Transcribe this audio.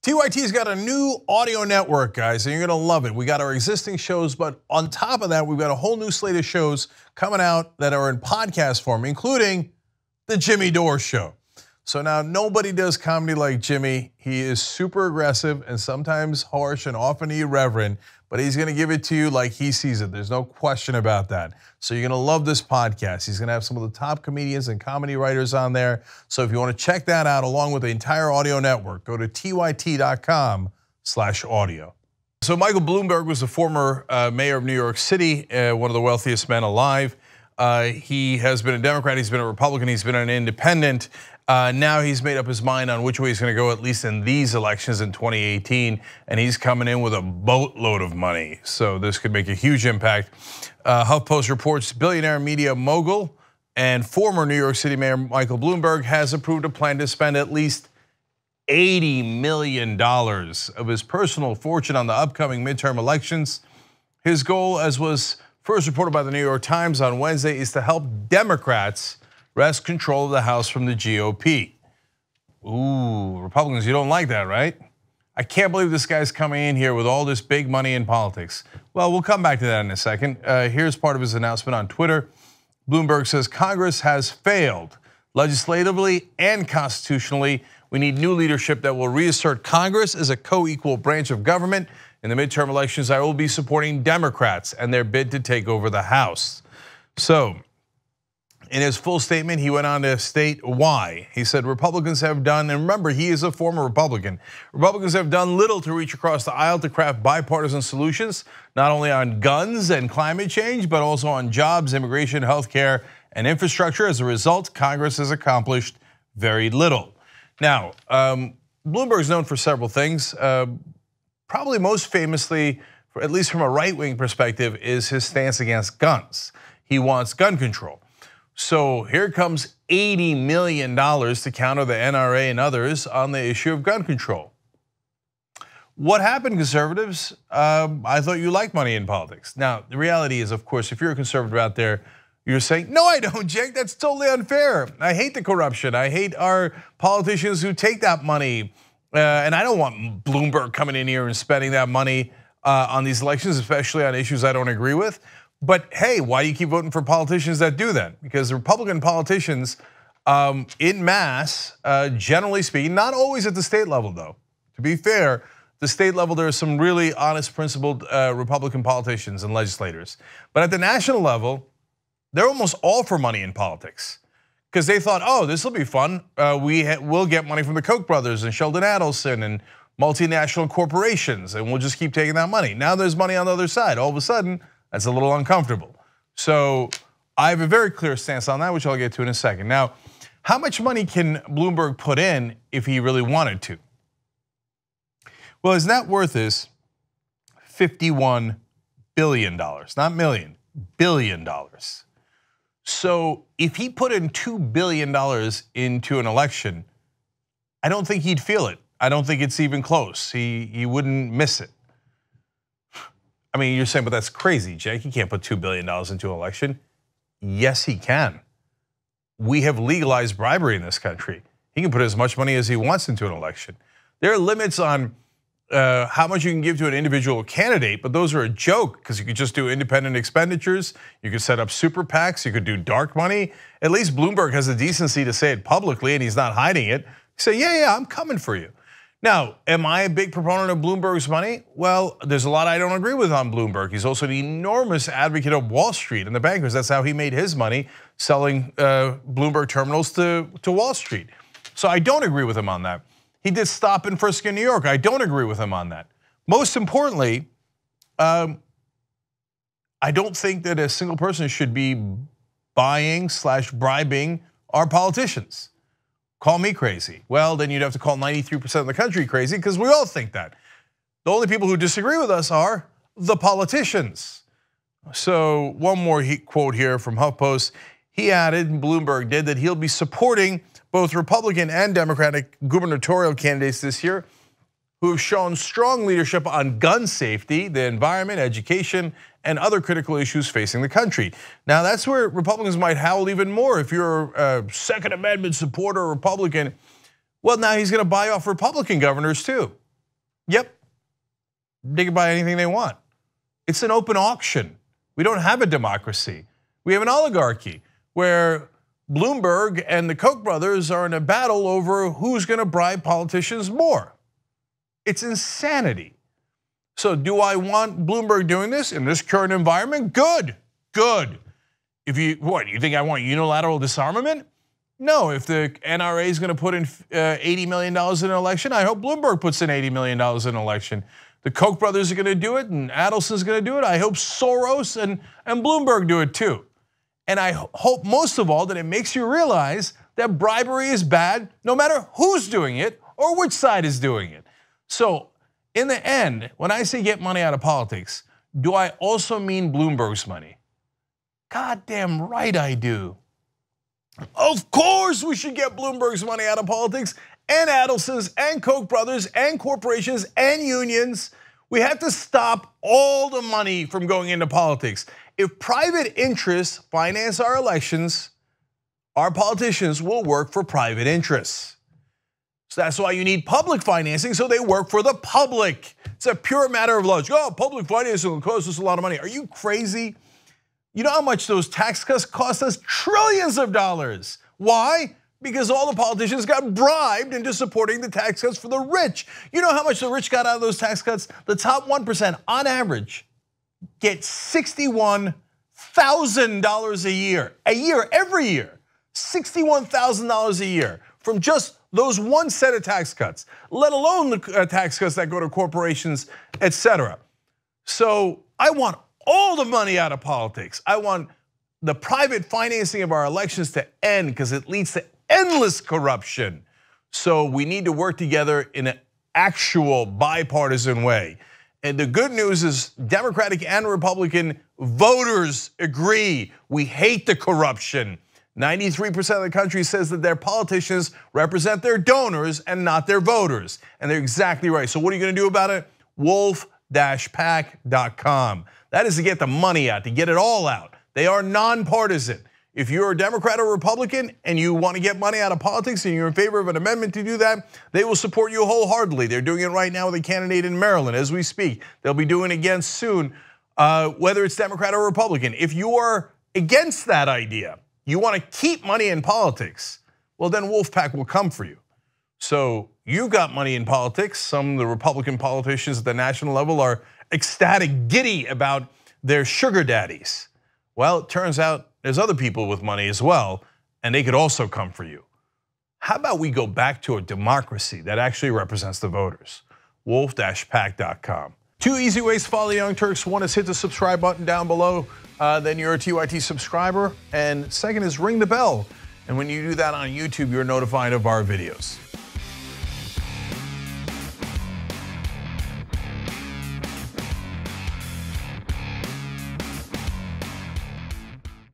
TYT's got a new audio network, guys, and you're gonna love it. We got our existing shows, but on top of that, we've got a whole new slate of shows coming out that are in podcast form, including the Jimmy Dore Show. So now nobody does comedy like Jimmy. He is super aggressive and sometimes harsh and often irreverent, but he's gonna give it to you like he sees it. There's no question about that. So you're gonna love this podcast. He's gonna have some of the top comedians and comedy writers on there. So if you wanna check that out along with the entire audio network, go to tyt.com/audio. So Michael Bloomberg was the former mayor of New York City, one of the wealthiest men alive. He has been a Democrat, he's been a Republican, he's been an independent. Now he's made up his mind on which way he's gonna go, at least in these elections in 2018, and he's coming in with a boatload of money. So this could make a huge impact. HuffPost reports billionaire media mogul and former New York City Mayor Michael Bloomberg has approved a plan to spend at least $80 million of his personal fortune on the upcoming midterm elections. His goal, as was first reported by the New York Times on Wednesday, is to help Democrats wrest control of the House from the GOP. Ooh, Republicans, you don't like that, right? I can't believe this guy's coming in here with all this big money in politics. Well, we'll come back to that in a second. Here's part of his announcement on Twitter. Bloomberg says Congress has failed legislatively and constitutionally. We need new leadership that will reassert Congress as a co-equal branch of government. In the midterm elections, I will be supporting Democrats and their bid to take over the House. So, in his full statement, he went on to state why. He said Republicans have done, and remember, he is a former Republican. Republicans have done little to reach across the aisle to craft bipartisan solutions, not only on guns and climate change, but also on jobs, immigration, healthcare, and infrastructure. As a result, Congress has accomplished very little. Now, Bloomberg is known for several things. Probably most famously, at least from a right-wing perspective, is his stance against guns. He wants gun control. So here comes $80 million to counter the NRA and others on the issue of gun control. What happened, conservatives? I thought you liked money in politics. Now, the reality is, of course, if you're a conservative out there, you're saying, no, I don't, Jake, that's totally unfair. I hate the corruption. I hate our politicians who take that money. And I don't want Bloomberg coming in here and spending that money on these elections, especially on issues I don't agree with. But hey, why do you keep voting for politicians that do that? Because the Republican politicians, in mass, generally speaking, not always at the state level though. To be fair, the state level, there are some really honest, principled Republican politicians and legislators. But at the national level, they're almost all for money in politics. Because they thought, oh, this will be fun. We'll get money from the Koch brothers and Sheldon Adelson and multinational corporations, and we'll just keep taking that money. Now there's money on the other side. All of a sudden, that's a little uncomfortable. So I have a very clear stance on that, which I'll get to in a second. Now, how much money can Bloomberg put in if he really wanted to? Well, his net worth is $51 billion, not million, $51 billion. So if he put in $2 billion into an election, I don't think he'd feel it. I don't think it's even close. He wouldn't miss it. I mean, you're saying, but that's crazy, Jake. He can't put $2 billion into an election. Yes, he can. We have legalized bribery in this country. He can put as much money as he wants into an election. There are limits on how much you can give to an individual candidate, but those are a joke because you could just do independent expenditures. You could set up super PACs. You could do dark money. At least Bloomberg has the decency to say it publicly, and he's not hiding it. Say, yeah, I'm coming for you. Now, am I a big proponent of Bloomberg's money? Well, there's a lot I don't agree with on Bloomberg. He's also an enormous advocate of Wall Street and the bankers. That's how he made his money, selling Bloomberg terminals to Wall Street. So I don't agree with him on that. He did stop and frisk in New York. I don't agree with him on that. Most importantly, I don't think that a single person should be buying/bribing our politicians. Call me crazy. Well, then you'd have to call 93% of the country crazy because we all think that. The only people who disagree with us are the politicians. So one more quote here from HuffPost. He added, and Bloomberg did, that he'll be supporting both Republican and Democratic gubernatorial candidates this year who have shown strong leadership on gun safety, the environment, education, and other critical issues facing the country. Now that's where Republicans might howl even more. If you're a Second Amendment supporter, Republican, well now he's gonna buy off Republican governors too. Yep, they can buy anything they want. It's an open auction. We don't have a democracy. We have an oligarchy where Bloomberg and the Koch brothers are in a battle over who's going to bribe politicians more. It's insanity. So do I want Bloomberg doing this in this current environment? Good. If you think I want unilateral disarmament? No, if the NRA is going to put in $80 million in an election, I hope Bloomberg puts in $80 million in an election. The Koch brothers are going to do it and Adelson's going to do it. I hope Soros and Bloomberg do it too. And I hope most of all that it makes you realize that bribery is bad no matter who's doing it or which side is doing it. So in the end, when I say get money out of politics, do I also mean Bloomberg's money? Goddamn right I do. Of course we should get Bloomberg's money out of politics and Adelson's and Koch brothers and corporations and unions. We have to stop all the money from going into politics. If private interests finance our elections, our politicians will work for private interests. So that's why you need public financing, so they work for the public. It's a pure matter of logic. Oh, public financing will cost us a lot of money. Are you crazy? You know how much those tax cuts cost us? Trillions of dollars. Why? Because all the politicians got bribed into supporting the tax cuts for the rich. You know how much the rich got out of those tax cuts? The top 1% on average get $61,000 a year, every year. $61,000 a year from just those one set of tax cuts, let alone the tax cuts that go to corporations, etc. So I want all the money out of politics. I want the private financing of our elections to end because it leads to endless corruption. So we need to work together in an actual bipartisan way. And the good news is Democratic and Republican voters agree. We hate the corruption. 93% of the country says that their politicians represent their donors and not their voters. And they're exactly right. So what are you going to do about it? Wolf-pac.com. That is to get the money out, to get it all out. They are nonpartisan. If you're a Democrat or Republican and you want to get money out of politics and you're in favor of an amendment to do that, they will support you wholeheartedly. They're doing it right now with a candidate in Maryland as we speak. They'll be doing it again soon, whether it's Democrat or Republican. If you are against that idea, you want to keep money in politics, well then Wolfpack will come for you. So you got money in politics. Some of the Republican politicians at the national level are ecstatic, giddy about their sugar daddies. Well, it turns out there's other people with money as well, and they could also come for you. How about we go back to a democracy that actually represents the voters? Wolf-pac.com. Two easy ways to follow the Young Turks. One is hit the subscribe button down below, then you're a TYT subscriber. And second is ring the bell. And when you do that on YouTube, you're notified of our videos.